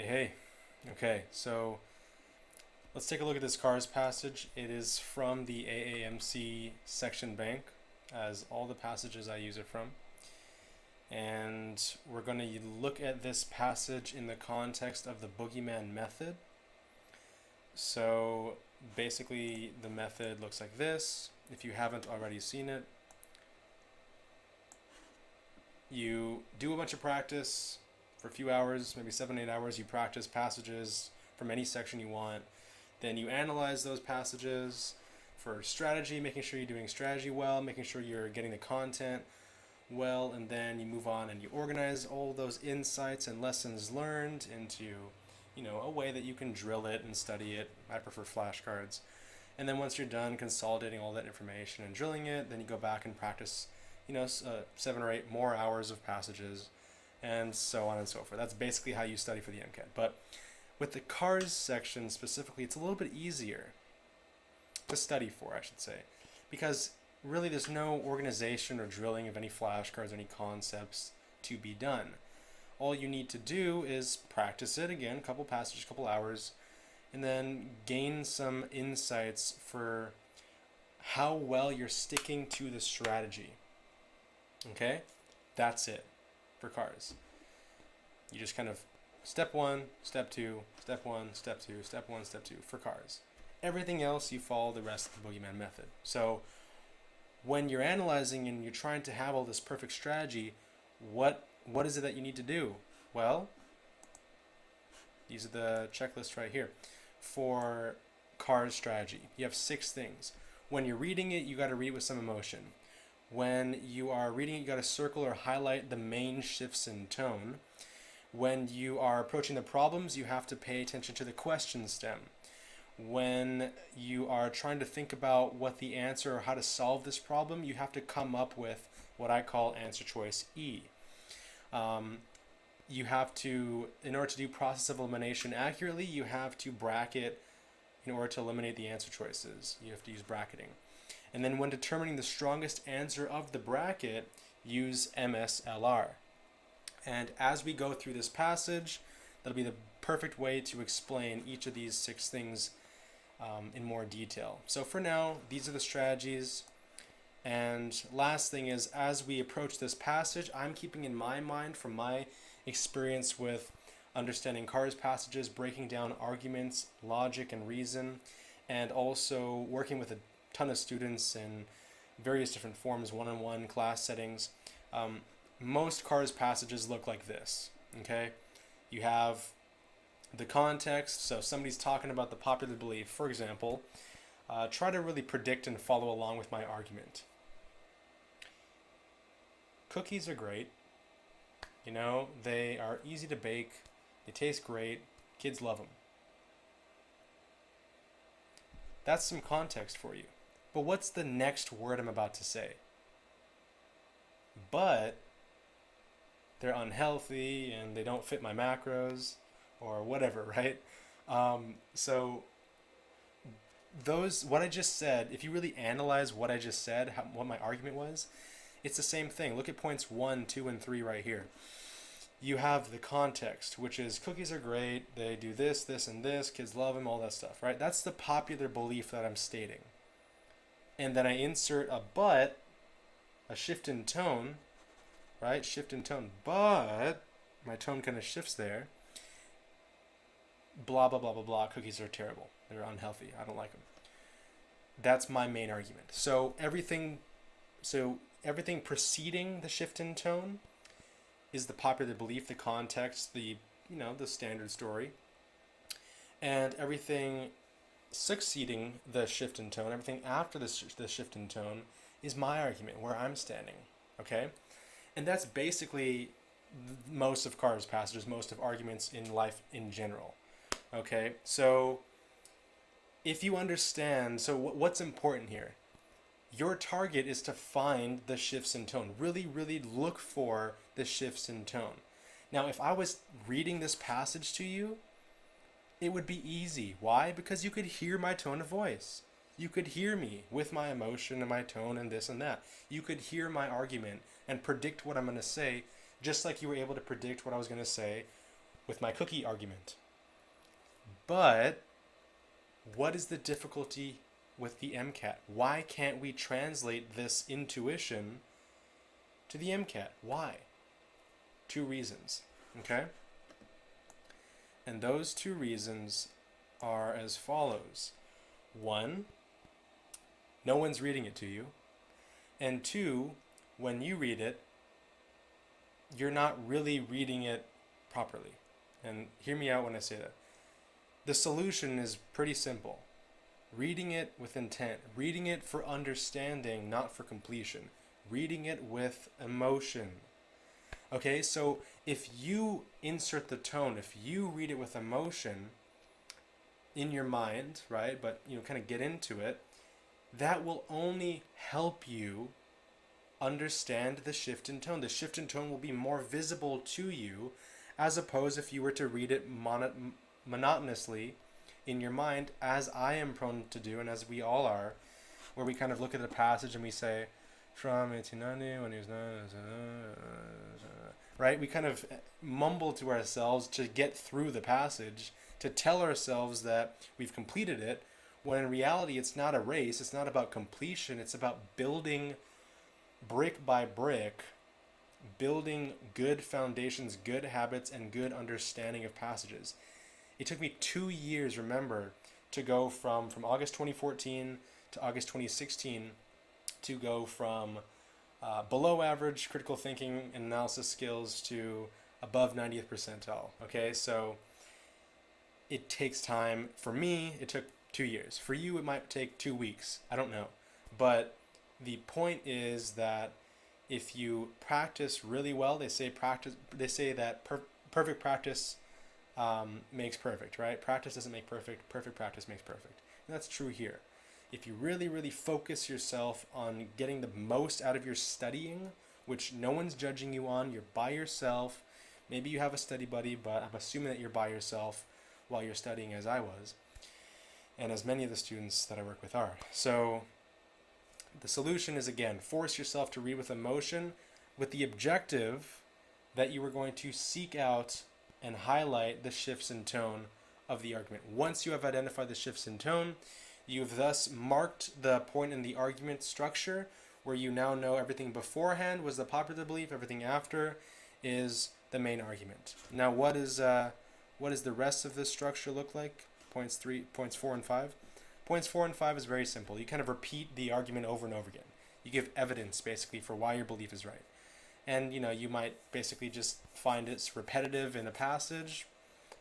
Hey. Okay, so let's take a look at this cars passage. It is from the AAMC section bank, as all the passages I use it from. And we're going to look at this passage in the context of the boogeyman method. So basically, the method looks like this. If you haven't already seen it, you do a bunch of practice for a few hours, maybe 7, 8 hours. You practice passages from any section you want. Then you analyze those passages for strategy, making sure you're doing strategy well, making sure you're getting the content well, and then you move on and you organize all those insights and lessons learned into, a way that you can drill it and study it. I prefer flashcards. And then once you're done consolidating all that information and drilling it, then you go back and practice, 7 or 8 more hours of passages, and so on and so forth. That's basically how you study for the MCAT. But with the cars section specifically, it's a little bit easier to study for, I should say, because really there's no organization or drilling of any flashcards or any concepts to be done. All you need to do is practice it again, a couple passages, a couple hours, and then gain some insights for how well you're sticking to the strategy. Okay? That's it for cars. You just kind of step 1, step 2, step 1, step 2, step 1, step 2 for cars. Everything else, you follow the rest of the boogeyman method. So when you're analyzing and you're trying to have all this perfect strategy, what is it that you need to do? Well, these are the checklist right here for cars strategy. You have 6 things. When you're reading it, you got to read it with some emotion. When you are reading it, you got to circle or highlight the main shifts in tone. When you are approaching the problems, you have to pay attention to the question stem. When you are trying to think about what the answer or how to solve this problem, you have to come up with what I call answer choice E. You have to, in order to do process of elimination accurately, you have to bracket in order to eliminate the answer choices. You have to use bracketing. And then when determining the strongest answer of the bracket, use MSLR. And as we go through this passage, that'll be the perfect way to explain each of these 6 things in more detail. So for now, these are the strategies. And last thing is, as we approach this passage, I'm keeping in my mind from my experience with understanding cars passages, breaking down arguments, logic, and reason, and also working with a ton of students in various different forms, one-on-one class settings. Most cars passages look like this, okay? You have the context, so if somebody's talking about the popular belief, for example, try to really predict and follow along with my argument. Cookies are great. They are easy to bake, they taste great, kids love them. That's some context for you. But what's the next word I'm about to say? But they're unhealthy and they don't fit my macros or whatever, right? So what I just said, if you really analyze what I just said, what my argument was, it's the same thing. Look at points 1, 2, and 3 right here. You have the context, which is cookies are great, they do this, this, and this, kids love them, all that stuff, right? That's the popular belief that I'm stating. And then I insert a but, a shift in tone, right? Shift in tone, but my tone kind of shifts there. Blah, blah, blah, blah, blah. Cookies are terrible. They're unhealthy. I don't like them. That's my main argument. So everything preceding the shift in tone is the popular belief, the context, the standard story. And everything succeeding the shift in tone, everything after the shift in tone is my argument, where I'm standing, okay? And that's basically most of cars passages, most of arguments in life in general, okay? So if you understand, so what's important here? Your target is to find the shifts in tone. Really, really look for the shifts in tone. Now, if I was reading this passage to you, it would be easy. Why? Because you could hear my tone of voice. You could hear me with my emotion and my tone and this and that. You could hear my argument and predict what I'm going to say, just like you were able to predict what I was going to say with my cookie argument. But what is the difficulty with the MCAT? Why can't we translate this intuition to the MCAT? Why? 2 reasons, okay? And those 2 reasons are as follows. 1, no one's reading it to you. And 2, when you read it, you're not really reading it properly. And hear me out when I say that. The solution is pretty simple. Reading it with intent. Reading it for understanding, not for completion. Reading it with emotion. Okay, so if you insert the tone, if you read it with emotion in your mind, right, but kind of get into it, that will only help you understand the shift in tone. The shift in tone will be more visible to you, as opposed if you were to read it monotonously in your mind, as I am prone to do, and as we all are, where we kind of look at a passage and we say, from 1890 when he was 9, right? We kind of mumble to ourselves to get through the passage, to tell ourselves that we've completed it, when in reality it's not a race, it's not about completion, it's about building brick by brick, building good foundations, good habits, and good understanding of passages. It took me 2 years, remember, to go from August 2014 to August 2016 to go from below average critical thinking and analysis skills to above 90th percentile. Okay, so it takes time. For me, it took 2 years. For you, it might take 2 weeks. I don't know. But the point is that if you practice really well, they say that perfect practice makes perfect, right? Practice doesn't make perfect. Perfect practice makes perfect. And that's true here. If you really, really focus yourself on getting the most out of your studying, which no one's judging you on, you're by yourself. Maybe you have a study buddy, but I'm assuming that you're by yourself while you're studying, as I was, and as many of the students that I work with are. So the solution is, again, force yourself to read with emotion, with the objective that you are going to seek out and highlight the shifts in tone of the argument. Once you have identified the shifts in tone, you've thus marked the point in the argument structure where you now know everything beforehand was the popular belief, everything after is the main argument. Now, what does the rest of this structure look like? Points 4, and 5. Points 4 and 5 is very simple. You kind of repeat the argument over and over again. You give evidence, basically, for why your belief is right. And, you might basically just find it's repetitive in a passage.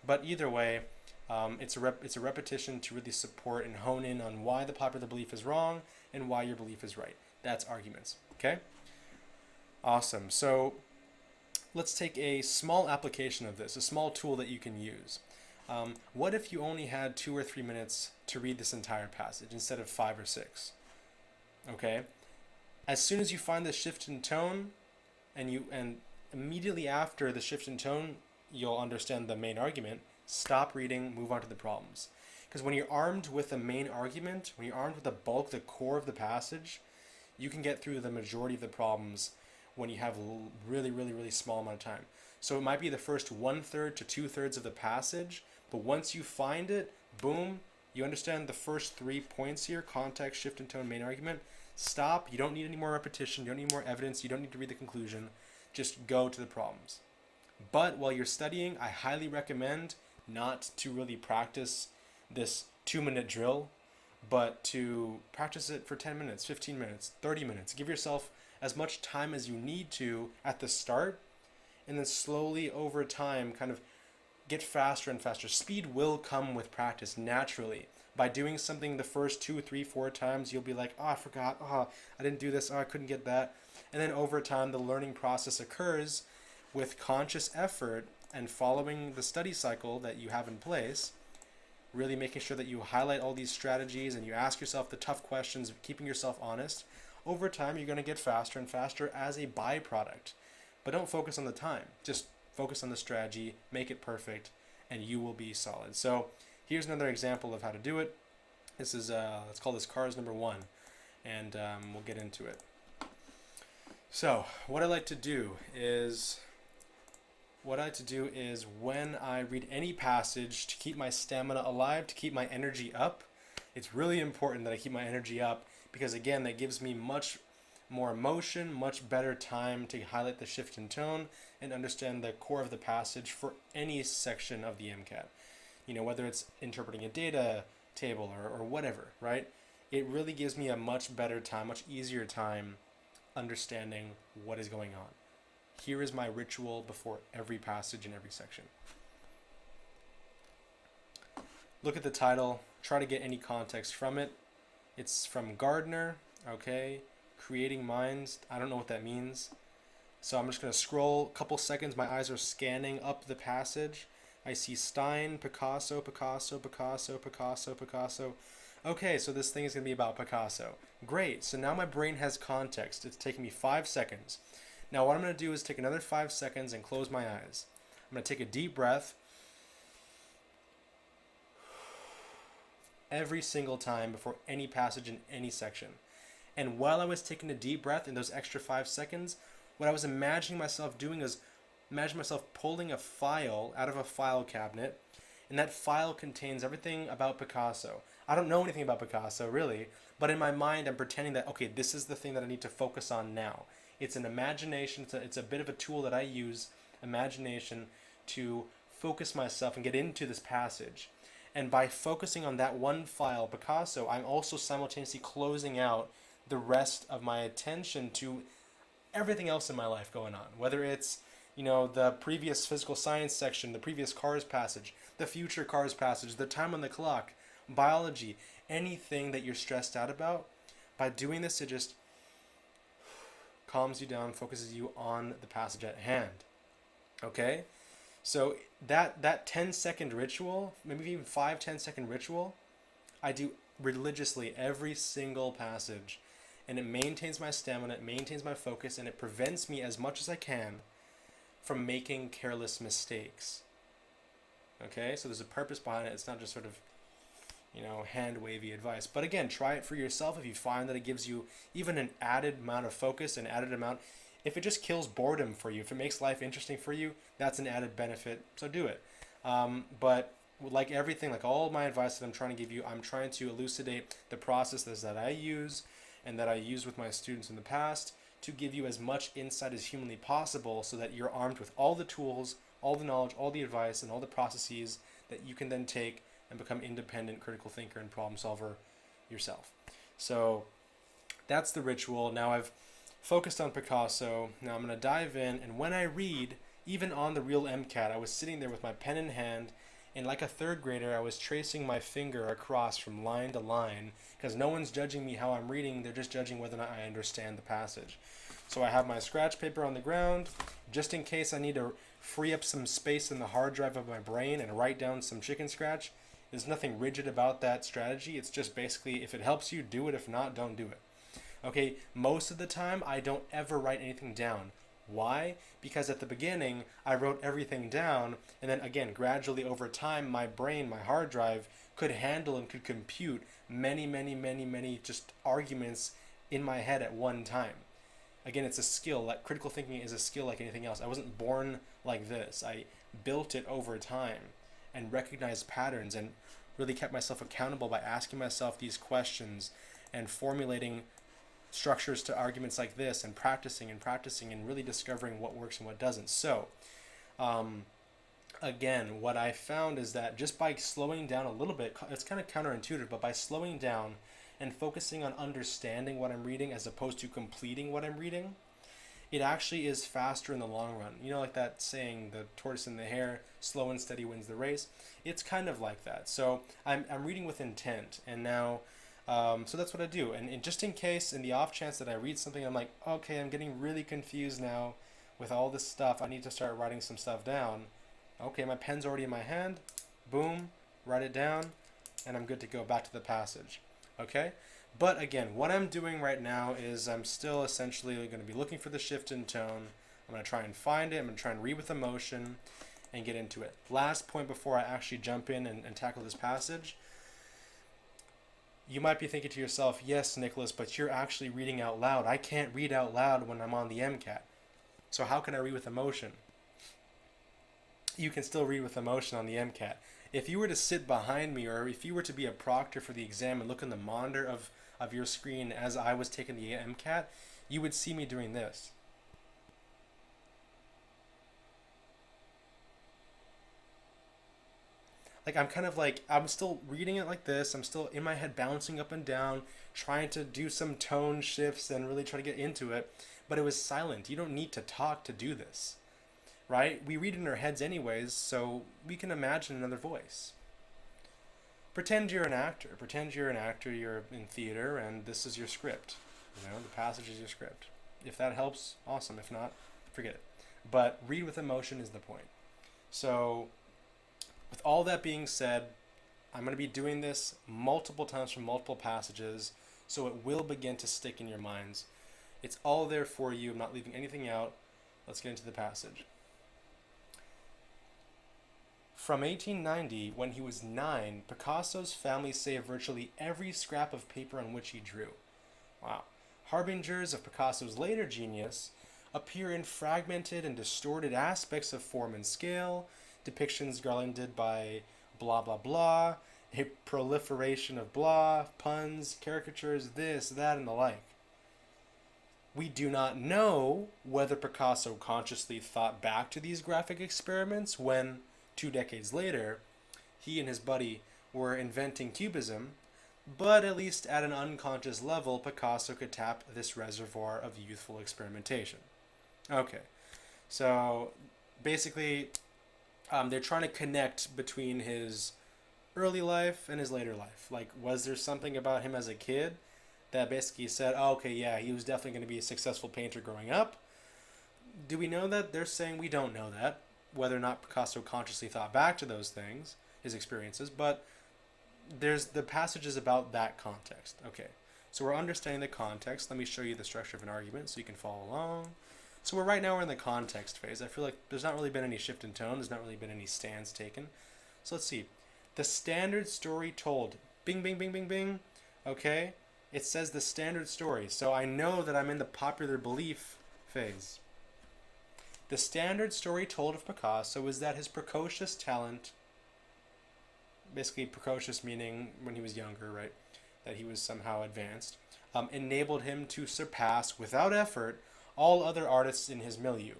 But either way, it's a repetition to really support and hone in on why the popular belief is wrong and why your belief is right. That's arguments. Okay? Awesome. So let's take a small application of this, a small tool that you can use. What if you only had 2 or 3 minutes to read this entire passage instead of 5 or 6? Okay? As soon as you find the shift in tone, and immediately after the shift in tone, you'll understand the main argument. Stop reading, move on to the problems. Because when you're armed with the main argument, when you're armed with the bulk, the core of the passage, you can get through the majority of the problems when you have a really, really, really small amount of time. So it might be the first 1/3 to 2/3 of the passage, but once you find it, boom, you understand the first 3 points here: context, shift in tone, main argument. Stop. You don't need any more repetition. You don't need more evidence. You don't need to read the conclusion. Just go to the problems. But while you're studying, I highly recommend not to really practice this 2-minute drill, but to practice it for 10 minutes, 15 minutes, 30 minutes. Give yourself as much time as you need to at the start, and then slowly over time kind of get faster and faster. Speed will come with practice naturally. By doing something the first 2, 3, 4 times, you'll be like, oh, I forgot, oh, I didn't do this, oh, I couldn't get that. And then over time, the learning process occurs with conscious effort and following the study cycle that you have in place, really making sure that you highlight all these strategies and you ask yourself the tough questions, keeping yourself honest. Over time, you're going to get faster and faster as a byproduct. But don't focus on the time. Just focus on the strategy, make it perfect, and you will be solid. So here's another example of how to do it. This is, let's call this cars number 1, and we'll get into it. So what I like to do is what I like to do is when I read any passage to keep my stamina alive, to keep my energy up, it's really important that I keep my energy up because, again, that gives me much more emotion, much better time to highlight the shift in tone and understand the core of the passage for any section of the MCAT. You know, whether it's interpreting a data table or whatever, right? It really gives me a much better time, much easier time understanding what is going on. Here is my ritual before every passage in every section. Look at the title, try to get any context from it. It's from Gardner, okay? Creating Minds, I don't know what that means. So I'm just going to scroll a couple seconds. My eyes are scanning up the passage. I see Stein, Picasso, Picasso, Picasso, Picasso, Picasso. Okay, so this thing is going to be about Picasso. Great, so now my brain has context. It's taking me 5 seconds. Now what I'm going to do is take another 5 seconds and close my eyes. I'm going to take a deep breath every single time before any passage in any section. And while I was taking a deep breath in those extra 5 seconds, what I was imagining myself doing is imagine myself pulling a file out of a file cabinet, and that file contains everything about Picasso. I don't know anything about Picasso, really, but in my mind I'm pretending that, okay, this is the thing that I need to focus on now. It's an imagination, it's a bit of a tool that I use, imagination, to focus myself and get into this passage. And by focusing on that one file, Picasso, I'm also simultaneously closing out the rest of my attention to everything else in my life going on. Whether it's, you know, the previous physical science section, the previous cars passage, the future cars passage, the time on the clock, biology, anything that you're stressed out about. By doing this, it just calms you down, focuses you on the passage at hand. Okay? So that 10-second ritual, maybe even 5-10 second ritual, I do religiously every single passage. And it maintains my stamina, it maintains my focus, and it prevents me as much as I can from making careless mistakes. Okay? So there's a purpose behind it. It's not just sort of, you know, hand-wavy advice. But again, try it for yourself. If you find that it gives you even an added amount of focus, an added amount, if it just kills boredom for you, if it makes life interesting for you, that's an added benefit. So do it. But like everything, like all my advice that I'm trying to give you, I'm trying to elucidate the processes that I use and that I used with my students in the past to give you as much insight as humanly possible so that you're armed with all the tools, all the knowledge, all the advice, and all the processes that you can then take and become independent critical thinker and problem solver yourself. So that's the ritual. Now I've focused on Picasso. Now I'm going to dive in, and when I read, even on the real MCAT, I was sitting there with my pen in hand, and like a third grader, I was tracing my finger across from line to line, because no one's judging me how I'm reading, they're just judging whether or not I understand the passage. So I have my scratch paper on the ground, just in case I need to free up some space in the hard drive of my brain and write down some chicken scratch. There's nothing rigid about that strategy. It's just basically, if it helps you, do it. If not, don't do it. Okay, most of the time, I don't ever write anything down. Why? Because at the beginning, I wrote everything down, and then again, gradually over time, my brain, my hard drive, could handle and could compute many just arguments in my head at one time. Again, it's a skill. Like critical thinking is a skill like anything else. I wasn't born like this. I built it over time and recognized patterns and really kept myself accountable by asking myself these questions and formulating structures to arguments like this and practicing and really discovering what works and what doesn't. So, again, what I found is that just by slowing down a little bit, it's kind of counterintuitive, but by slowing down and focusing on understanding what I'm reading as opposed to completing what I'm reading, it actually is faster in the long run. You know, like that saying, the tortoise and the hare, slow and steady wins the race. It's kind of like that. So I'm reading with intent, and now so that's what I do. And just in case, in the off chance that I read something, I'm like, okay, I'm getting really confused now with all this stuff. I need to start writing some stuff down. Okay, my pen's already in my hand. Boom, write it down, and I'm good to go back to the passage. Okay? But again, what I'm doing right now is I'm still essentially going to be looking for the shift in tone. I'm going to try and find it. I'm going to try and read with emotion and get into it. Last point before I actually jump in and tackle this passage. You might be thinking to yourself, yes, Nicholas, but you're actually reading out loud. I can't read out loud when I'm on the MCAT. So how can I read with emotion? you can still read with emotion on the MCAT. If you were to sit behind me, or if you were to be a proctor for the exam and look in the monitor of your screen as I was taking the MCAT, you would see me doing this. Like I'm still reading it like this. I'm still in my head bouncing up and down, trying to do some tone shifts and really try to get into it. But it was silent. You don't need to talk to do this, right? We read in our heads anyways, so we can imagine another voice. Pretend you're an actor. Pretend you're an actor, you're in theater, and this is your script. The passage is your script. If that helps, awesome. If not, forget it. But read with emotion is the point. So, with all that being said, I'm going to be doing this multiple times from multiple passages, so it will begin to stick in your minds. It's all there for you. I'm not leaving anything out. Let's get into the passage. From 1890, when he was 9, Picasso's family saved virtually every scrap of paper on which he drew. Wow. Harbingers of Picasso's later genius appear in fragmented and distorted aspects of form and scale, depictions garlanded by blah blah blah, a proliferation of blah, puns, caricatures, this, that, and the like. We do not know whether Picasso consciously thought back to these graphic experiments when, 2 decades later, he and his buddy were inventing Cubism, but at least at an unconscious level, Picasso could tap this reservoir of youthful experimentation. Okay, so basically, they're trying to connect between his early life and his later life. Like, was there something about him as a kid that basically said, oh, okay, yeah, he was definitely going to be a successful painter growing up? Do we know that? They're saying we don't know that, whether or not Picasso consciously thought back to those things, his experiences, but there's the passages about that context. Okay, so we're understanding the context. Let me show you the structure of an argument so you can follow along. So right now we're in the context phase. I feel like there's not really been any shift in tone. There's not really been any stance taken. So let's see. The standard story told. Bing, bing, bing, bing, bing. Okay, it says the standard story. So I know that I'm in the popular belief phase. The standard story told of Picasso is that his precocious talent, basically precocious meaning when he was younger, right, that he was somehow advanced, enabled him to surpass, without effort, all other artists in his milieu.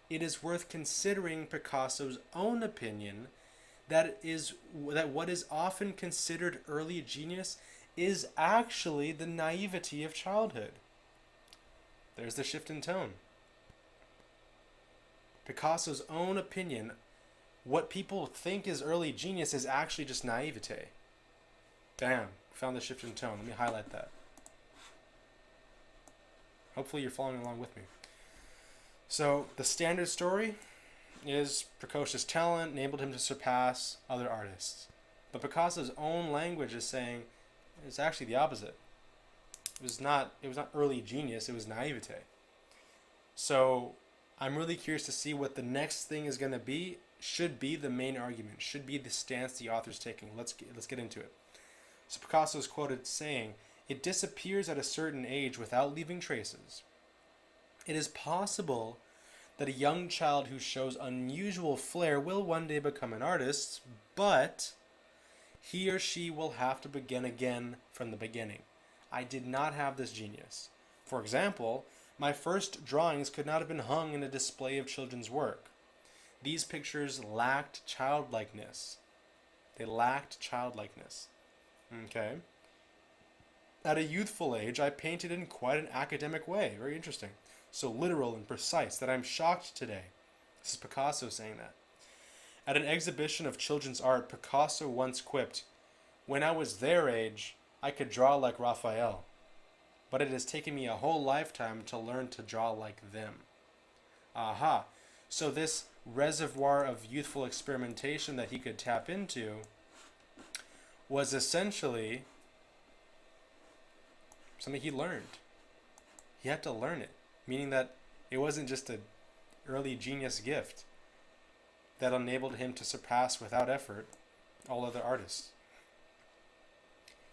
It is worth considering Picasso's own opinion that what is often considered early genius is actually the naivety of childhood. There's the shift in tone. Picasso's own opinion, what people think is early genius is actually just naivete. Bam, found the shift in tone. Let me highlight that. Hopefully you're following along with me. So the standard story is precocious talent enabled him to surpass other artists. But Picasso's own language is saying it's actually the opposite. It was not early genius, it was naivete. So I'm really curious to see what the next thing is going to be. Should be the main argument, should be the stance the author's taking. Let's get into it. So Picasso is quoted saying, "It disappears at a certain age without leaving traces. It is possible that a young child who shows unusual flair will one day become an artist, but he or she will have to begin again from the beginning. I did not have this genius. For example, my first drawings could not have been hung in a display of children's work. These pictures lacked childlikeness. They lacked childlikeness. Okay. At a youthful age, I painted in quite an academic way. Very interesting. So literal and precise that I'm shocked today." This is Picasso saying that. At an exhibition of children's art, Picasso once quipped, "When I was their age, I could draw like Raphael. But it has taken me a whole lifetime to learn to draw like them." Aha. So this reservoir of youthful experimentation that he could tap into was essentially something he learned. He had to learn it, meaning that it wasn't just an early genius gift that enabled him to surpass without effort all other artists.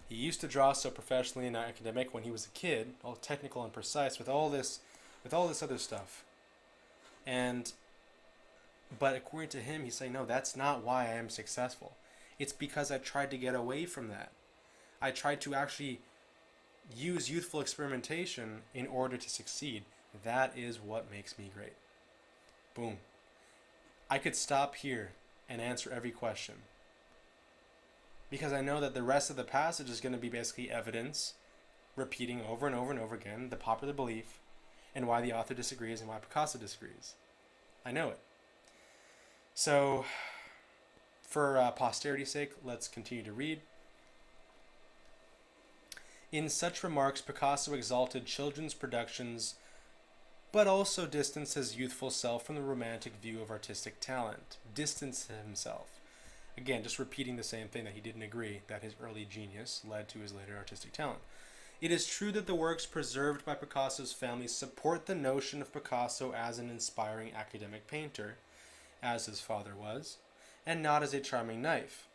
He used to draw so professionally and academic when he was a kid, all technical and precise with all this other stuff. And But according to him, he's saying, no, that's not why I am successful. It's because I tried to get away from that. I tried to actually use youthful experimentation in order to succeed. That is what makes me great. Boom. I could stop here and answer every question, because I know that the rest of the passage is going to be basically evidence, repeating over and over and over again the popular belief and why the author disagrees and why Picasso disagrees. I know it. So, for posterity's sake, let's continue to read. In such remarks, Picasso exalted children's productions, but also distanced his youthful self from the romantic view of artistic talent. Distanced himself. Again, just repeating the same thing, that he didn't agree that his early genius led to his later artistic talent. It is true that the works preserved by Picasso's family support the notion of Picasso as an inspiring academic painter, as his father was, and not as a charming naif.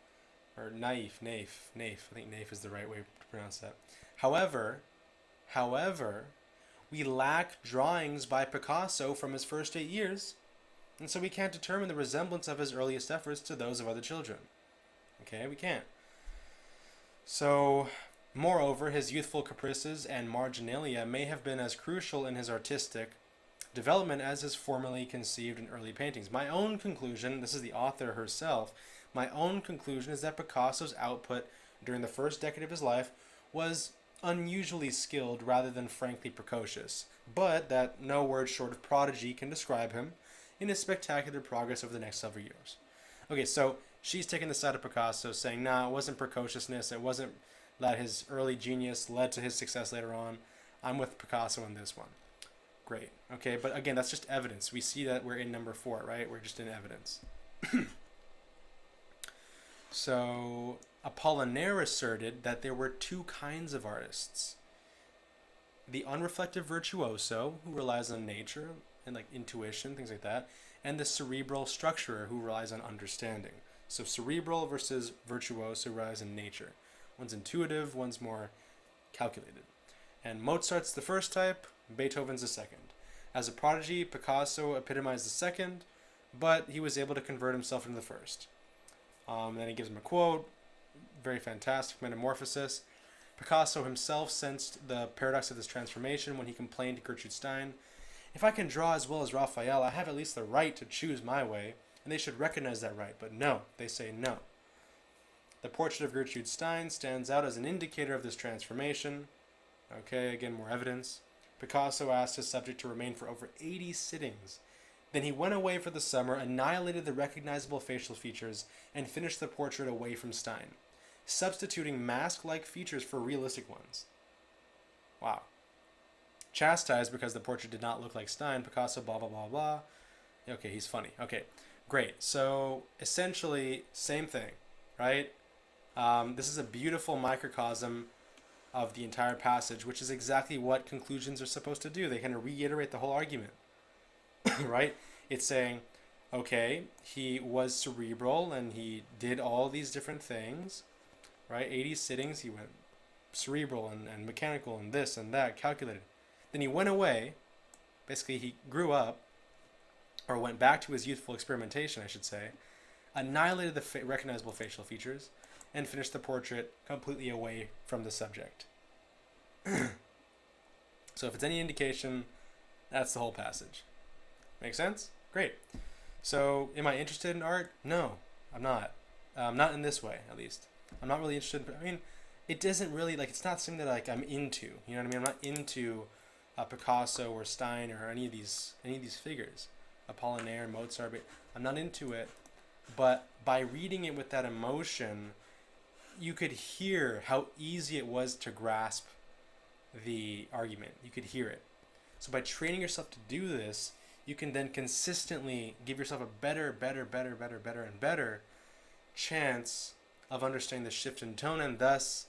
I think naif is the right way to pronounce that. However, we lack drawings by Picasso from his first 8 years, and so we can't determine the resemblance of his earliest efforts to those of other children. Okay, we can't. So, moreover, his youthful caprices and marginalia may have been as crucial in his artistic development as his formerly conceived in early paintings. My own conclusion, this is the author herself, my own conclusion is that Picasso's output during the first decade of his life was unusually skilled rather than frankly precocious, but that no word short of prodigy can describe him in his spectacular progress over the next several years. Okay, so she's taking the side of Picasso, saying, nah, it wasn't precociousness, it wasn't that his early genius led to his success later on. I'm with Picasso on this one. Great. Okay, but again, that's just evidence. We see that we're in number 4, right? We're just in evidence. So, Apollinaire asserted that there were 2 kinds of artists. The unreflective virtuoso, who relies on nature and like intuition, things like that, and the cerebral structurer, who relies on understanding. So cerebral versus virtuoso, who relies on nature. One's intuitive, one's more calculated. And Mozart's the first type, Beethoven's the second. As a prodigy, Picasso epitomized the second, but he was able to convert himself into the first. Then he gives him a quote, very fantastic, Metamorphosis. Picasso himself sensed the paradox of this transformation when he complained to Gertrude Stein, "If I can draw as well as Raphael, I have at least the right to choose my way, and they should recognize that right." But no, they say no. The portrait of Gertrude Stein stands out as an indicator of this transformation. Okay, again, more evidence. Picasso asked his subject to remain for over 80 sittings. Then he went away for the summer, annihilated the recognizable facial features, and finished the portrait away from Stein, substituting mask-like features for realistic ones. Wow. Chastised because the portrait did not look like Stein, Picasso blah blah blah blah. Okay, he's funny. Okay, great. So essentially, same thing, right? This is a beautiful microcosm of the entire passage, which is exactly what conclusions are supposed to do. They kind of reiterate the whole argument, right? It's saying, okay, he was cerebral and he did all these different things, right? 80 sittings, he went cerebral and mechanical and this and that, calculated. Then he went away, basically he grew up, or went back to his youthful experimentation, I should say, annihilated the recognizable facial features, and finished the portrait completely away from the subject. So if it's any indication, that's the whole passage. Make sense? Great. So am I interested in art? No, I'm not. Not in this way, at least. I'm not really interested. I mean, it doesn't really, like, it's not something that like I'm into. You know what I mean? I'm not into Picasso or Stein or any of these figures. Apollinaire, Mozart. I'm not into it. But by reading it with that emotion, you could hear how easy it was to grasp the argument. You could hear it. So by training yourself to do this, you can then consistently give yourself a better chance of understanding the shift in tone and thus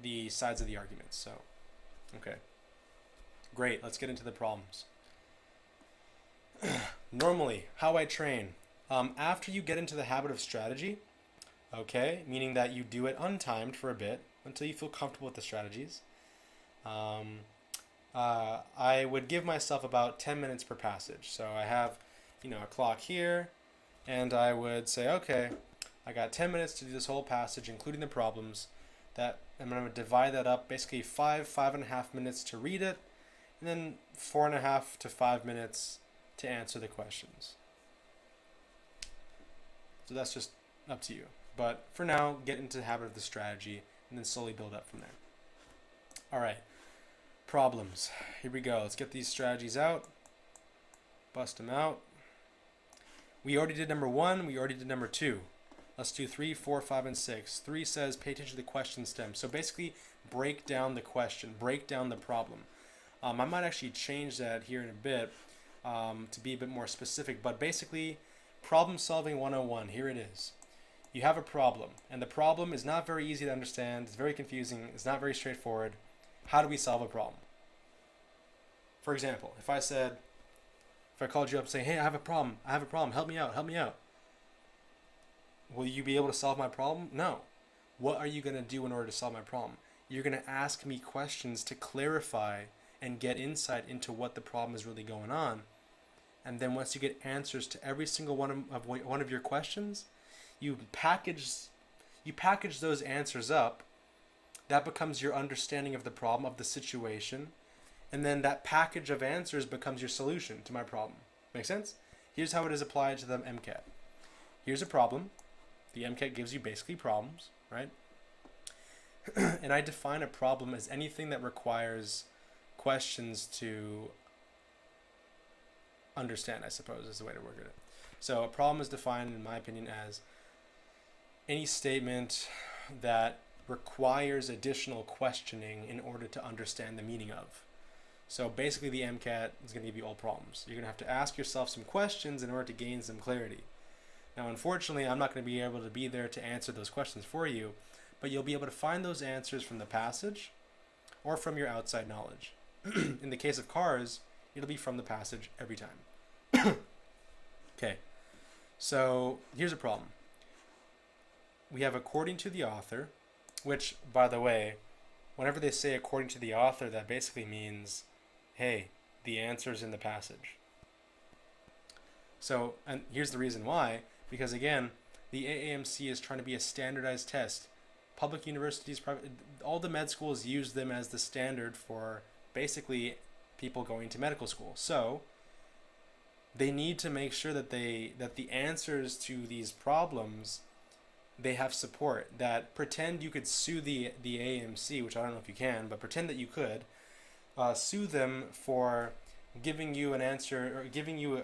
the sides of the arguments. So, okay. Great, let's get into the problems. Normally, how I train. After you get into the habit of strategy, okay, meaning that you do it untimed for a bit until you feel comfortable with the strategies, I would give myself about 10 minutes per passage. So I have a clock here, and I would say, okay, I got 10 minutes to do this whole passage, including the problems. That I'm going to divide that up, basically 5.5 minutes to read it, and then 4.5 to 5 minutes to answer the questions. So that's just up to you. But for now, get into the habit of the strategy and then slowly build up from there. All right, problems. Here we go. Let's get these strategies out. Bust them out. We already did number 1. We already did number 2. Let's do 3, 4, 5, and 6. 3 says pay attention to the question stem. So basically, break down the question. Break down the problem. I might actually change that here in a bit to be a bit more specific. But basically, problem solving 101. Here it is. You have a problem, and the problem is not very easy to understand. It's very confusing. It's not very straightforward. How do we solve a problem? For example, if I called you up saying, hey, I have a problem, help me out. Will you be able to solve my problem? No. What are you going to do in order to solve my problem? You're going to ask me questions to clarify and get insight into what the problem is really going on. And then once you get answers to every single one of your questions, you package those answers up. That becomes your understanding of the problem, of the situation. And then that package of answers becomes your solution to my problem. Make sense? Here's how it is applied to the MCAT. Here's a problem. The MCAT gives you basically problems, right? And I define a problem as anything that requires questions to understand, I suppose, is the way to word it. So a problem is defined, in my opinion, as any statement that requires additional questioning in order to understand the meaning of. So basically the MCAT is going to give you all problems. You're going to have to ask yourself some questions in order to gain some clarity. Now, unfortunately, I'm not going to be able to be there to answer those questions for you, but you'll be able to find those answers from the passage or from your outside knowledge. In the case of cars, it'll be from the passage every time. Okay, so here's a problem. We have according to the author, which, by the way, whenever they say according to the author, that basically means, hey, the answer's in the passage. So, and here's the reason why, because again, the AAMC is trying to be a standardized test. Public universities, all the med schools use them as the standard for basically people going to medical school. So, they need to make sure that the answers to these problems, they have support. That pretend you could sue the AAMC, which I don't know if you can, but pretend that you could sue them for giving you an answer or giving you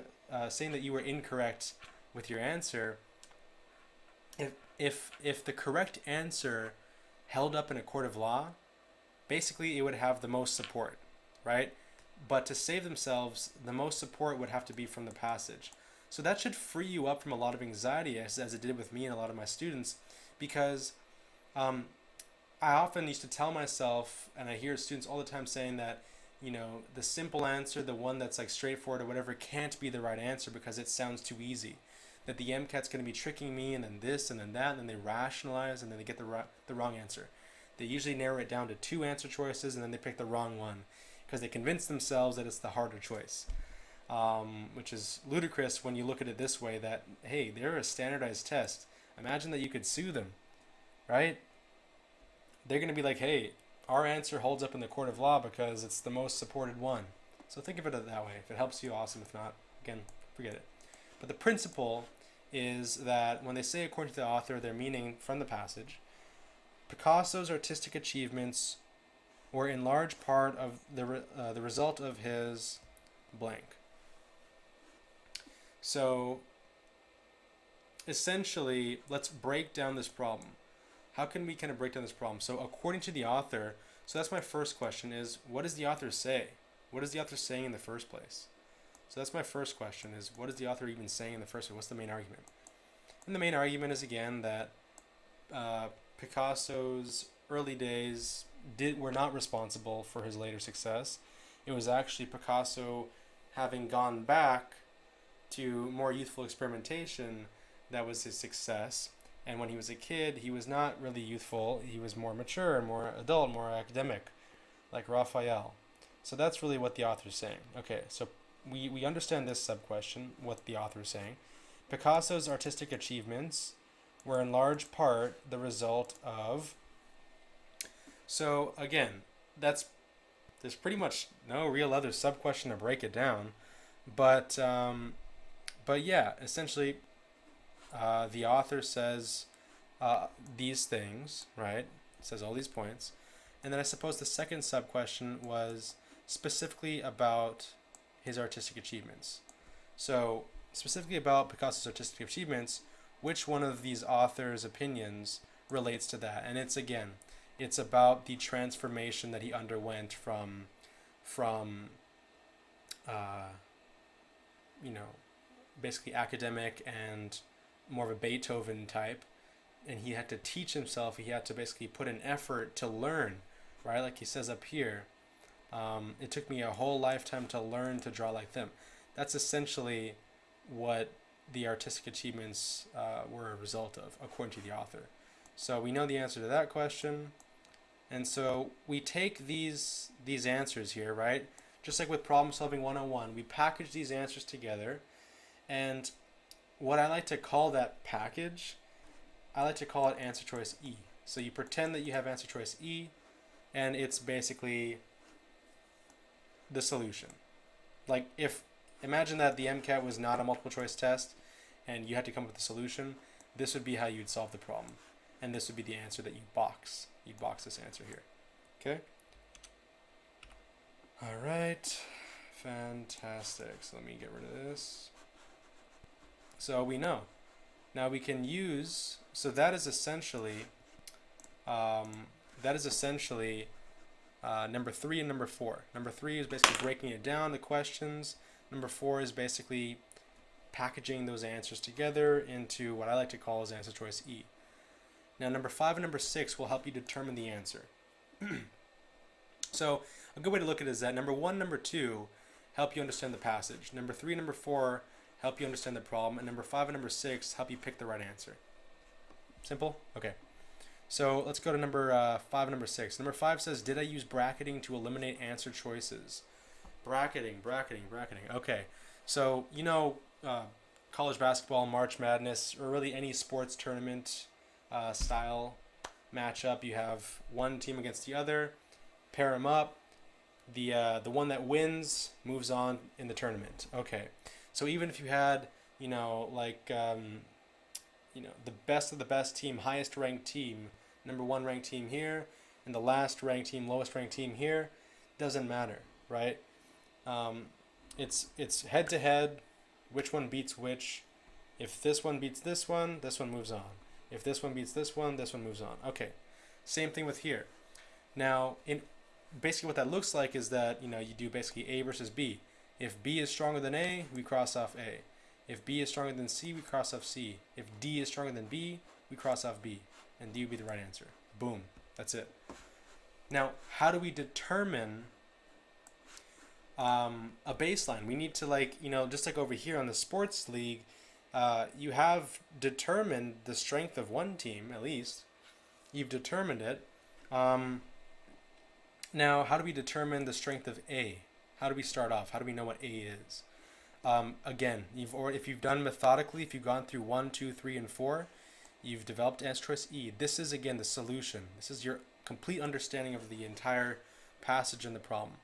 saying that you were incorrect with your answer. If the correct answer held up in a court of law, basically it would have the most support, right? But to save themselves, the most support would have to be from the passage. So that should free you up from a lot of anxiety, as it did with me and a lot of my students, because I often used to tell myself, and I hear students all the time saying that, the simple answer, the one that's like straightforward or whatever, can't be the right answer because it sounds too easy. That the MCAT's going to be tricking me, and then this, and then that, and then they rationalize, and then they get the wrong answer. They usually narrow it down to 2 answer choices, and then they pick the wrong one because they convince themselves that it's the harder choice. Which is ludicrous when you look at it this way, that, hey, they're a standardized test. Imagine that you could sue them, right? They're going to be like, hey, our answer holds up in the court of law because it's the most supported one. So think of it that way. If it helps you, awesome. If not, again, forget it. But the principle is that when they say according to the author, they're meaning from the passage, Picasso's artistic achievements were in large part of the result of his blank. So essentially, let's break down this problem. How can we kind of break down this problem? So according to the author, so that's my first question is, what does the author say? What is the author saying in the first place? So that's my first question is, what is the author even saying in the first place? What's the main argument? And the main argument is, again, that Picasso's early days were not responsible for his later success. It was actually Picasso having gone back to more youthful experimentation that was his success. And when he was a kid, he was not really youthful. He was more mature, more adult, more academic, like Raphael. So that's really what the author's saying. Okay, so we understand this sub-question, what the author is saying. Picasso's artistic achievements were in large part the result of... So again, there's pretty much no real other sub-question to break it down. But yeah, essentially, the author says these things, right? Says all these points. And then I suppose the second sub-question was specifically about his artistic achievements. So specifically about Picasso's artistic achievements, which one of these authors' opinions relates to that? And it's about the transformation that he underwent from basically academic and more of a Beethoven type, and he had to teach himself. He had to basically put an effort to learn, right? Like he says up here, it took me a whole lifetime to learn to draw like them. That's essentially what the artistic achievements were a result of, according to the author. So we know the answer to that question. And so we take these answers here, right? Just like with Problem Solving 101, we package these answers together. And what I like to call that package, I like to call it answer choice E. So you pretend that you have answer choice E, and it's basically the solution. Like imagine that the MCAT was not a multiple choice test, and you had to come up with a solution. This would be how you'd solve the problem. And this would be the answer that you box. You'd box this answer here. Okay? All right. Fantastic. So let me get rid of this. So we know. Now we can use, so that is essentially number 3 and number 4. Number 3 is basically breaking it down, the questions. Number 4 is basically packaging those answers together into what I like to call as answer choice E. Now number 5 and number 6 will help you determine the answer. So a good way to look at it is that number 1, number 2 help you understand the passage. Number 3, number 4 help you understand the problem. And number 5 and number 6 help you pick the right answer. Simple? Okay. So let's go to number 5 and number 6. Number 5 says, did I use bracketing to eliminate answer choices? Bracketing. Okay. So, college basketball, March Madness, or really any sports tournament style matchup, you have one team against the other, pair them up. The one that wins moves on in the tournament. Okay. So even if you had, the best of the best team, highest ranked team, number 1 ranked team here, and the last ranked team, lowest ranked team here, doesn't matter, right? It's head to head, which one beats which. If this one beats this one moves on. If this one beats this one moves on. Okay, same thing with here. Now, basically what that looks like is that, you do basically A versus B. If B is stronger than A, we cross off A. If B is stronger than C, we cross off C. If D is stronger than B, we cross off B. And D would be the right answer. Boom. That's it. Now, how do we determine a baseline? We need to, just like over here on the sports league, you have determined the strength of one team, at least. You've determined it. Now, how do we determine the strength of A? How do we start off? How do we know what A is? Again, if you've done methodically, if you've gone through 1, 2, 3, and 4, you've developed answer choice E. This is, again, the solution. This is your complete understanding of the entire passage in the problem.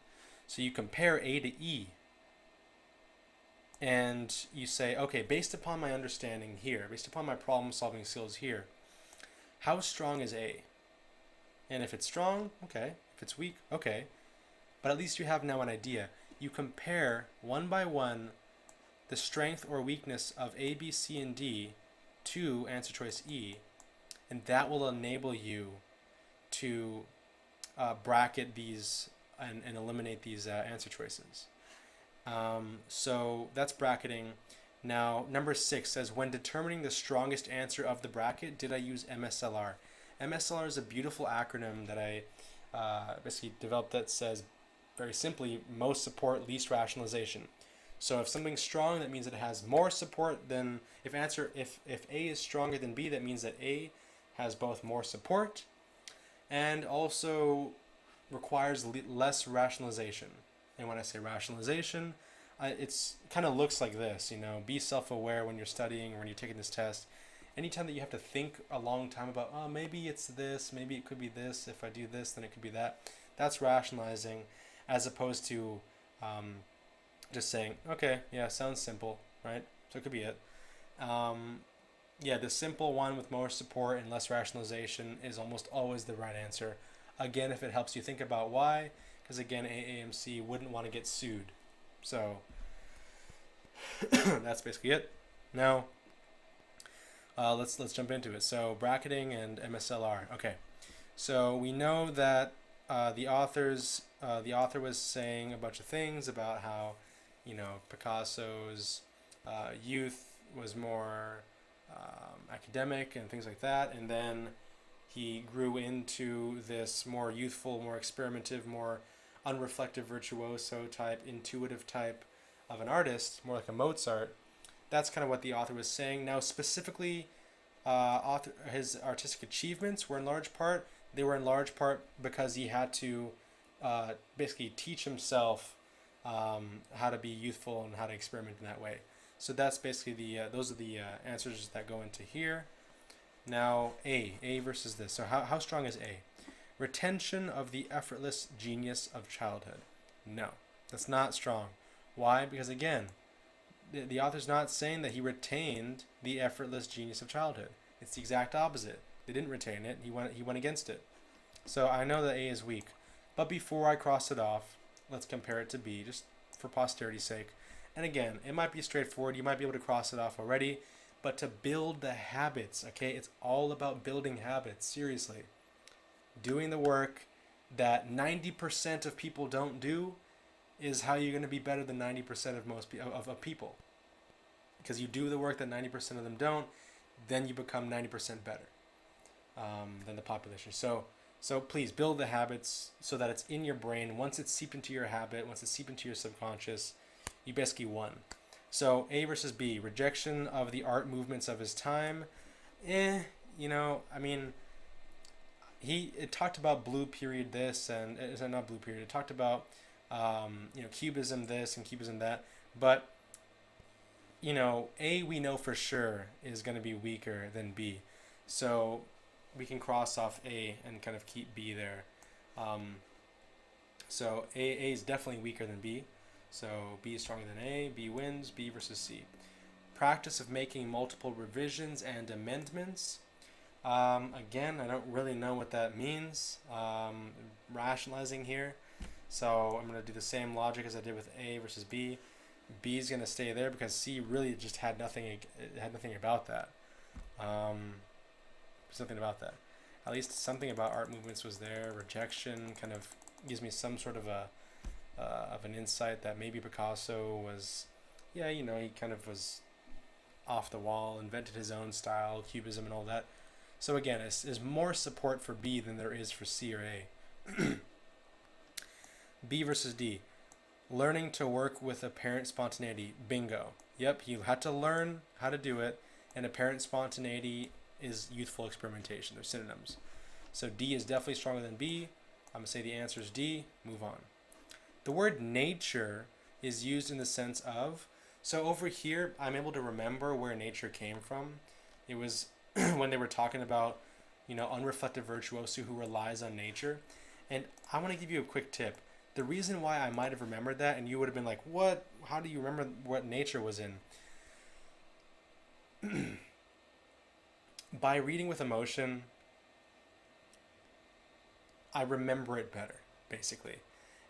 So you compare A to E, and you say, okay, based upon my understanding here, based upon my problem-solving skills here, how strong is A? And if it's strong, okay. If it's weak, okay. But at least you have now an idea. You compare one by one the strength or weakness of A, B, C, and D to answer choice E, and that will enable you to bracket these and eliminate these answer choices. So that's bracketing. Now, number 6 says, when determining the strongest answer of the bracket, did I use MSLR? MSLR is a beautiful acronym that I basically developed that says, very simply, most support, least rationalization. So if something's strong, that means it has more support than, if A is stronger than B, that means that A has both more support and also requires less rationalization. And when I say rationalization, it's kind of looks like this, be self-aware when you're studying or when you're taking this test. Anytime that you have to think a long time about, oh, maybe it's this, maybe it could be this, if I do this, then it could be that, that's rationalizing, as opposed to just saying, okay, yeah, sounds simple, right? So it could be it. Yeah, the simple one with more support and less rationalization is almost always the right answer. Again, if it helps you think about why, because again, AAMC wouldn't want to get sued. So that's basically it. Now, let's jump into it. So bracketing and MSLR. Okay, so we know that the author was saying a bunch of things about how Picasso's youth was more academic and things like that, and then he grew into this more youthful, more experimentative, more unreflective virtuoso type, intuitive type of an artist, more like a Mozart. That's kind of what the author was saying. Now, specifically, his artistic achievements were in large part because he had to basically teach himself how to be youthful and how to experiment in that way. So that's basically those are the answers that go into here. Now, A versus this. So how strong is A? Retention of the effortless genius of childhood. No, that's not strong. Why? Because again, the author's not saying that he retained the effortless genius of childhood. It's the exact opposite. They didn't retain it. He went against it. So I know that A is weak. But before I cross it off, let's compare it to B, just for posterity's sake. And again, it might be straightforward. You might be able to cross it off already. But to build the habits, okay? It's all about building habits, seriously. Doing the work that 90% of people don't do is how you're going to be better than 90% of most of people. Because you do the work that 90% of them don't, then you become 90% better than the population. So please build the habits so that it's in your brain. Once it's seeped into your habit, once it's seeped into your subconscious, you basically won. So A versus B, rejection of the art movements of his time. It talked about blue period this and it's not blue period. It talked about cubism this and cubism that, but A we know for sure is going to be weaker than B, so we can cross off A and kind of keep B there. So A is definitely weaker than B. So B is stronger than A. B wins. B versus C. Practice of making multiple revisions and amendments. Again, I don't really know what that means. Rationalizing here. So I'm going to do the same logic as I did with A versus B. B is going to stay there because C really just had nothing. It had nothing about that. Something about that. At least something about art movements was there. Rejection kind of gives me some sort of an insight that maybe Picasso was, he kind of was off the wall, invented his own style, cubism and all that. So again, there's more support for B than there is for C or A. B versus D. Learning to work with apparent spontaneity. Bingo. Yep, you had to learn how to do it, and apparent spontaneity is youthful experimentation. They're synonyms. So D is definitely stronger than B. I'm going to say the answer is D. Move on. The word nature is used in the sense of, so over here, I'm able to remember where nature came from. It was when they were talking about, unreflective virtuoso who relies on nature. And I want to give you a quick tip. The reason why I might have remembered that, and you would have been like, what? How do you remember what nature was in? By reading with emotion, I remember it better, basically.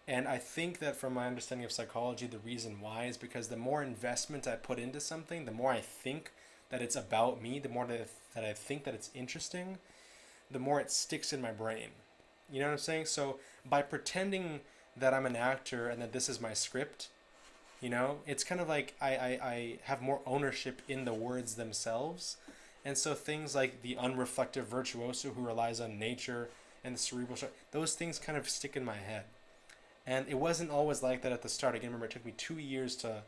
And I think that from my understanding of psychology, the reason why is because the more investment I put into something, the more I think that it's about me, the more that I think that it's interesting, the more it sticks in my brain. You know what I'm saying? So by pretending that I'm an actor and that this is my script, it's kind of like I have more ownership in the words themselves. And so things like the unreflective virtuoso who relies on nature and the cerebral, those things kind of stick in my head. And it wasn't always like that at the start. Again, remember, it took me 2 years to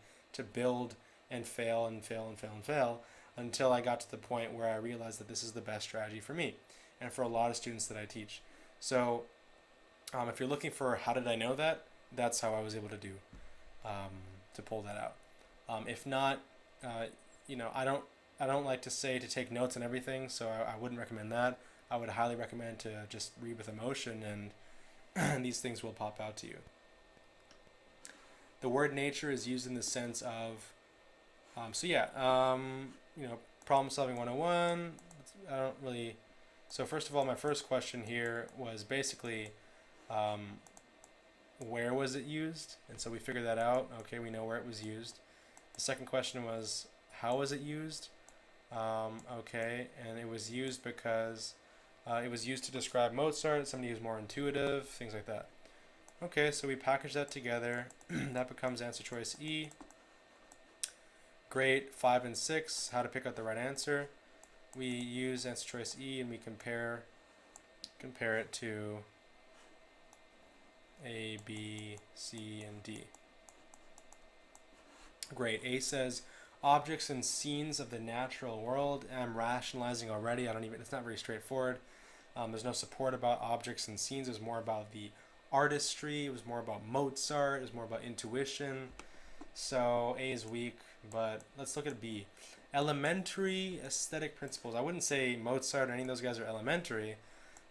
build and fail until I got to the point where I realized that this is the best strategy for me and for a lot of students that I teach. So if you're looking for how did I know that, that's how I was able to do to pull that out. If not, I don't like to say to take notes and everything, so I wouldn't recommend that. I would highly recommend to just read with emotion, and these things will pop out to you. The word nature is used in the sense of, problem solving 101. I don't really. So first of all, my first question here was basically, where was it used? And so we figured that out. Okay, we know where it was used. The second question was, how was it used? Okay, and it was used because it was used to describe Mozart, somebody who's more intuitive, things like that. Okay, so we package that together. That becomes answer choice E. Great, 5 and 6, how to pick out the right answer. We use answer choice E and we compare it to A, B, C, and D. Great, A says, objects and scenes of the natural world. I'm rationalizing already. It's not very straightforward. There's no support about objects and scenes. It was more about the artistry. It was more about Mozart. It was more about intuition. So A is weak, but let's look at B. Elementary aesthetic principles. I wouldn't say Mozart or any of those guys are elementary,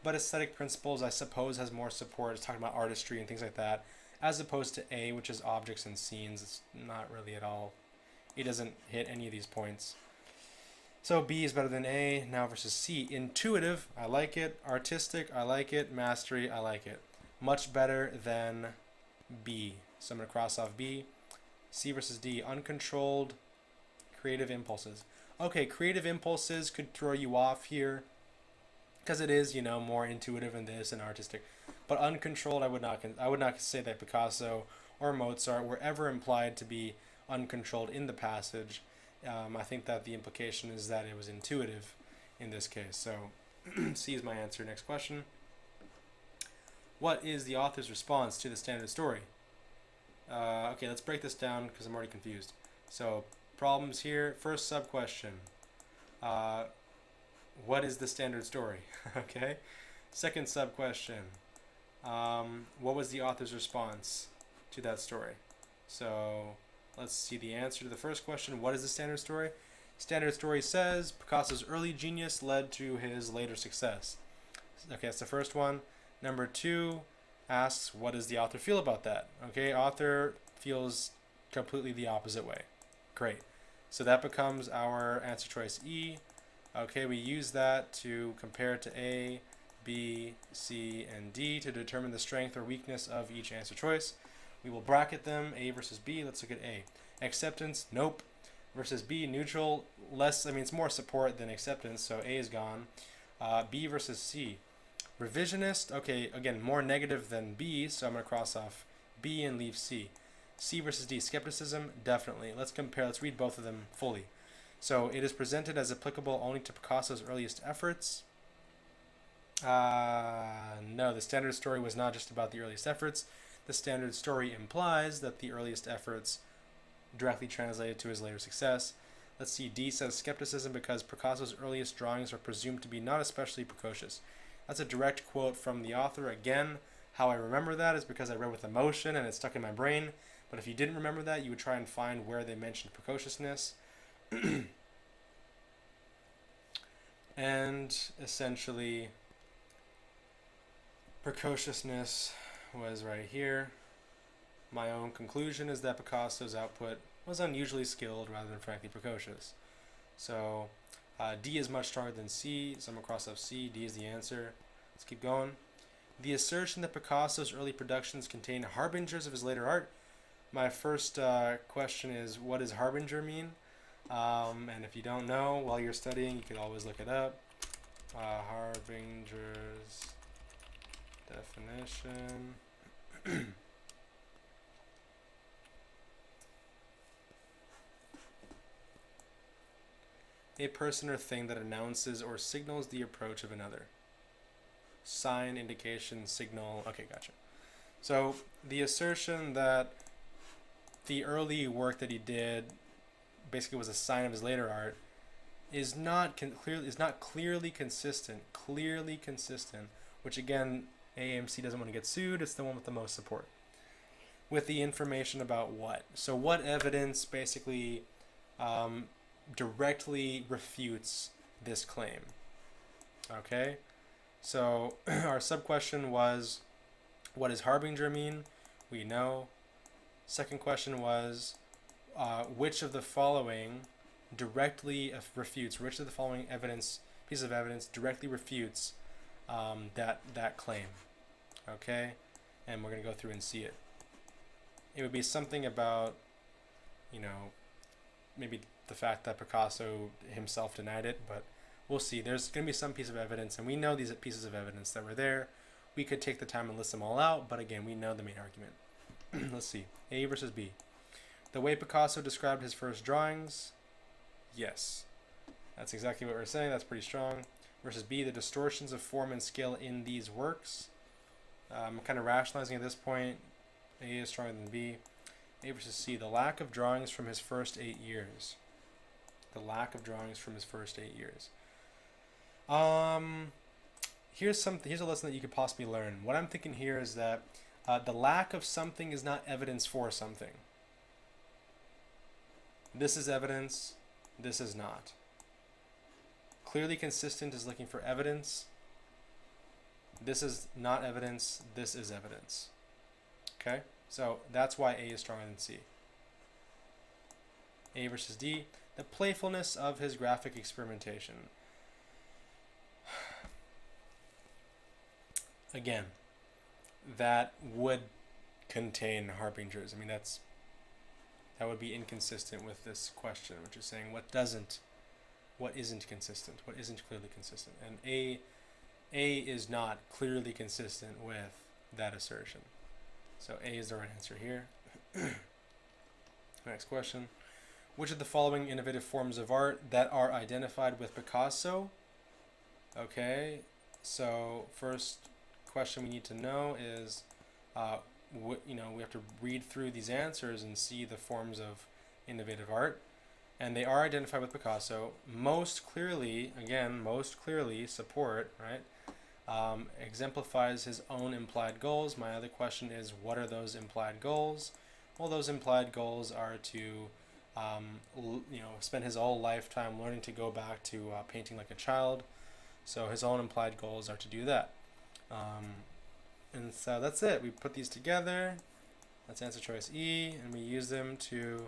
but aesthetic principles, I suppose, has more support. It's talking about artistry and things like that, as opposed to A, which is objects and scenes. It's not really at all. It doesn't hit any of these points. So B is better than A. Now versus C. Intuitive, I like it. Artistic, I like it. Mastery, I like it. Much better than B. So I'm going to cross off B. C versus D. Uncontrolled creative impulses. Okay, creative impulses could throw you off here because it is, more intuitive in this and artistic. But uncontrolled, I would not say that Picasso or Mozart were ever implied to be uncontrolled in the passage. I think that the implication is that it was intuitive in this case. So C is my answer. Next question. What is the author's response to the standard story? Okay, let's break this down because I'm already confused. So problems here. First sub-question. What is the standard story? Okay. Second sub-question. What was the author's response to that story? So let's see the answer to the first question. What is the standard story? Standard story says Picasso's early genius led to his later success. Okay, that's the first one. Number 2 asks, what does the author feel about that? Okay, author feels completely the opposite way. Great. So that becomes our answer choice E. Okay, we use that to compare it to A, B, C, and D to determine the strength or weakness of each answer choice. We will bracket them, A versus B. Let's look at A. Acceptance, nope. Versus B, neutral, less, it's more support than acceptance, so A is gone. B versus C. Revisionist, okay, again, more negative than B, so I'm going to cross off B and leave C. C versus D, skepticism, definitely. Let's compare, let's read both of them fully. So it is presented as applicable only to Picasso's earliest efforts. No, the standard story was not just about the earliest efforts. The standard story implies that the earliest efforts directly translated to his later success. Let's see, D says skepticism because Picasso's earliest drawings are presumed to be not especially precocious. That's a direct quote from the author. Again, how I remember that is because I read with emotion and it stuck in my brain. But if you didn't remember that, you would try and find where they mentioned precociousness. And essentially, precociousness was right here. My own conclusion is that Picasso's output was unusually skilled rather than frankly precocious. So D is much stronger than C, so I'm going to cross off C. D is the answer. Let's keep going. The assertion that Picasso's early productions contain harbingers of his later art. My first question is, what does harbinger mean? And if you don't know while you're studying, you could always look it up. Harbingers definition. A person or thing that announces or signals the approach of another. Sign, indication, signal. Okay, gotcha. So the assertion that the early work that he did basically was a sign of his later art is not clearly consistent. Clearly consistent, which again, AMC doesn't want to get sued. It's the one with the most support. with the information about what? So what evidence basically directly refutes this claim? Okay, so our sub-question was, what does harbinger mean? We know. Second question was, which of the following directly refutes, which of the following piece of evidence directly refutes that claim? Okay, and we're going to go through and see it. It would be something about, maybe the fact that Picasso himself denied it, but we'll see. There's going to be some piece of evidence, and we know these pieces of evidence that were there. We could take the time and list them all out, but again, we know the main argument. Let's see. A versus B. The way Picasso described his first drawings, yes. That's exactly what we're saying. That's pretty strong. Versus B, the distortions of form and scale in these works. I'm kind of rationalizing at this point. A is stronger than B. A versus C, the lack of drawings from his first 8 years. The lack of drawings from his first 8 years. Here's a lesson that you could possibly learn. What I'm thinking here is that the lack of something is not evidence for something. This is evidence, this is not. Clearly consistent is looking for evidence. This is not evidence, this is evidence. Okay? So that's why A is stronger than C. A versus D, the playfulness of his graphic experimentation. Again, that would contain harbingers. I mean, that would be inconsistent with this question, which is saying what isn't consistent, what isn't clearly consistent. And A is not clearly consistent with that assertion. So A is the right answer here. Next question. Which of the following innovative forms of art that are identified with Picasso? Okay, so first question we need to know is, we have to read through these answers and see the forms of innovative art, and they are identified with Picasso. Most clearly support, right? Exemplifies his own implied goals. My other question is, what are those implied goals? Well, those implied goals are to, spend his whole lifetime learning to go back to painting like a child. So his own implied goals are to do that. And so that's it. We put these together. That's answer choice E, and we use them to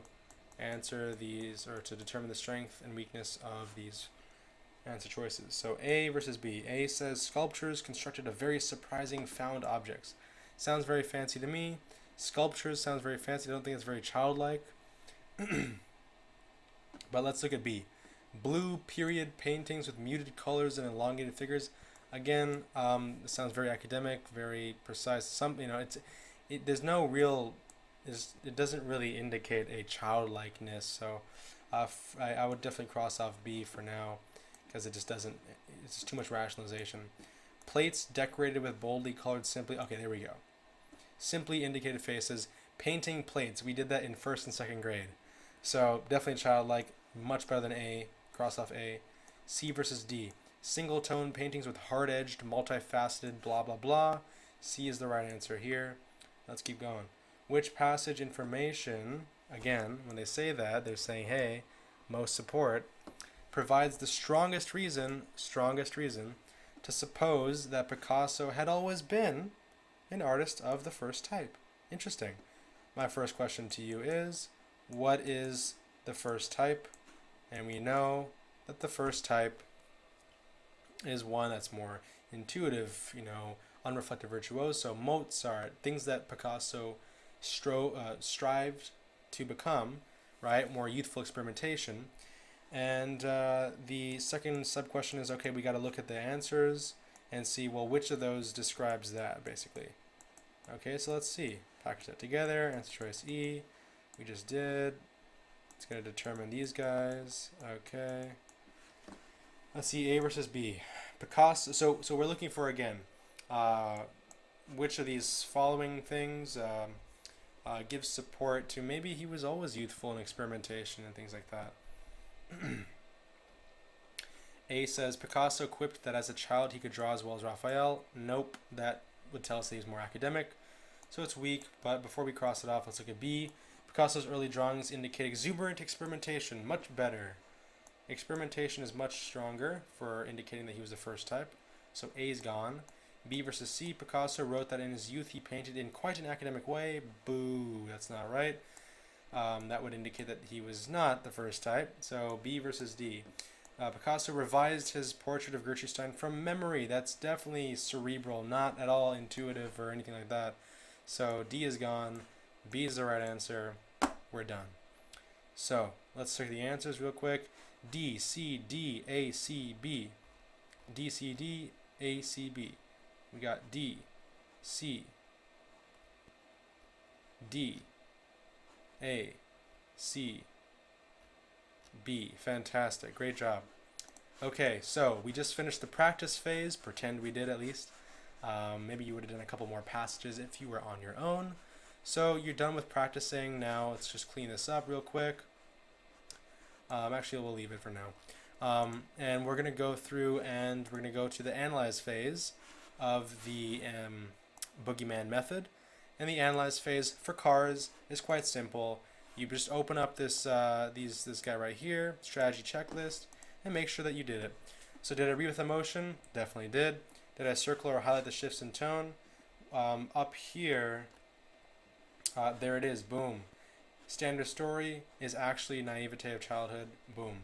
answer these, or to determine the strength and weakness of these answer choices. So A versus B. A says sculptures constructed of very surprising found objects. Sounds very fancy to me. Sculptures sounds very fancy. I don't think it's very childlike. But let's look at B. Blue period paintings with muted colors and elongated figures. Again, it sounds very academic, very precise. There's no real, it doesn't really indicate a childlikeness. So I would definitely cross off B for now, because it just doesn't, it's just too much rationalization. Plates decorated with boldly colored okay, there we go. Simply indicated faces, painting plates. We did that in first and second grade. So definitely childlike, much better than A, cross off A. C versus D. Single tone paintings with hard-edged, multifaceted, blah, blah, blah. C is the right answer here. Let's keep going. Which passage information, again, when they say that, they're saying, hey, most support, provides the strongest reason to suppose that Picasso had always been an artist of the first type. Interesting. My first question to you is, what is the first type? And we know that the first type is one that's more intuitive, unreflective virtuoso, Mozart, things that Picasso strived to become, right? More youthful experimentation. And the second sub-question is, okay, we got to look at the answers and see, well, which of those describes that, basically. Okay, so let's see. Package that together. Answer choice E. We just did. It's going to determine these guys. Okay. Let's see, A versus B. Picasso. So we're looking for, again, which of these following things gives support to maybe he was always youthful in experimentation and things like that. A says Picasso quipped that as a child he could draw as well as Raphael. Nope, that would tell us that he's more academic. so it's weak, but before we cross it off, let's look at B. Picasso's early drawings indicate exuberant experimentation, much better. Experimentation is much stronger for indicating that he was the first type, so A is gone. B versus C. Picasso wrote that in his youth he painted in quite an academic way. Boo, that's not right. That would indicate that he was not the first type, so B versus D. Picasso revised his portrait of Gertrude Stein from memory. That's definitely cerebral, not at all intuitive or anything like that. So D is gone. B is the right answer. We're done. So let's check the answers real quick. D, C, D, A, C, B. D, C, D, A, C, B. We got D, C, D, A, C, B. Fantastic. Great job. Okay, so we just finished the practice phase. Pretend we did at least. Maybe you would have done a couple more passages if you were on your own. So you're done with practicing. Now let's just clean this up real quick. Actually, we'll leave it for now. And we're going to go through and we're going to go to the analyze phase of the boogeyman method. And the analyze phase for cars is quite simple. You just open up this guy right here, strategy checklist, and make sure that you did it. So did I read with emotion? Definitely did. Did I circle or highlight the shifts in tone? Up here, there it is, boom. Standard story is actually naivete of childhood, boom.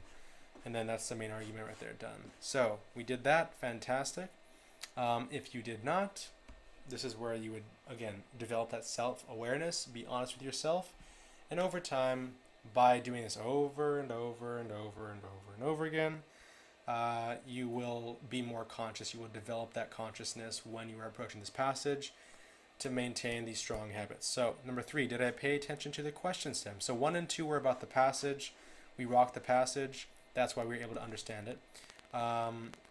And then that's the main argument right there, done. So we did that, fantastic. If you did not, this is where you would, again, develop that self-awareness, be honest with yourself, and over time, by doing this over and over and over and over and over again, you will be more conscious. You will develop that consciousness when you are approaching this passage to maintain these strong habits. So, number 3, did I pay attention to the question stem? So 1 and 2 were about the passage. We rocked the passage. That's why we were able to understand it.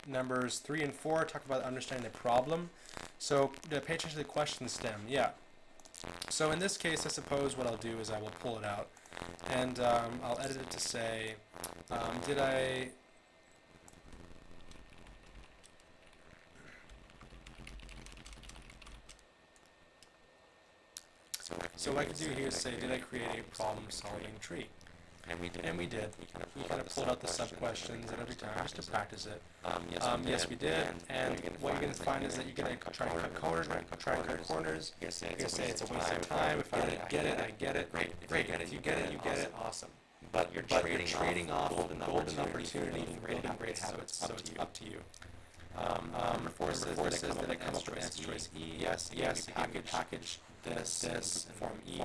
Numbers 3 and 4 talk about understanding the problem. So, did I pay attention to the question stem? Yeah. So in this case, I suppose what I'll do is I will pull it out, and I'll edit it to say, did I... So what I could do here is say, did I create a problem-solving tree? And we did. We kind of pulled out the sub-questions at every time just to practice it. Yes, we did. And what you're going to find is that you're going to try to cut corners, try to cut corners. You're going to say it's a waste of time. If I didn't get it, I get it. Great. If you get it, you get it. Awesome. But you're trading off the golden opportunity for building great habits. So it's up to you. Number 4 says that I come up with answer choice E. Yes, package this form E.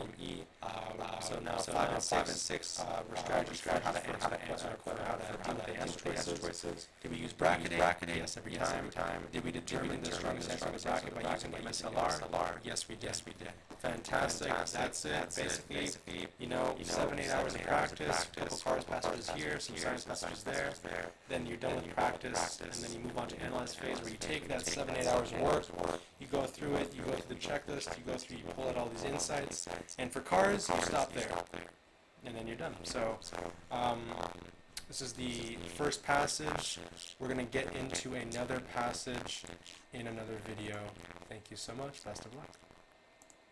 So now 5 and 6 were strategies for how to answer a question, how to deal with the answer choices. Did we use bracketing? Yes, every time. Did we determine the strongest bracket by using MSLR? Yes, we did. Fantastic. That's it. Basically, 7-8 hours of practice, a couple cars passages here, some science passages there. Then you're done with practice, and then you move on to analyze phase, where you take that 7-8 hours of work, you go through it, you go through the checklist, you pull out all these insights, and for cars, you stop there, and then you're done. So, this is the first passage. We're going to get into another passage in another video. Thank you so much. Best of luck.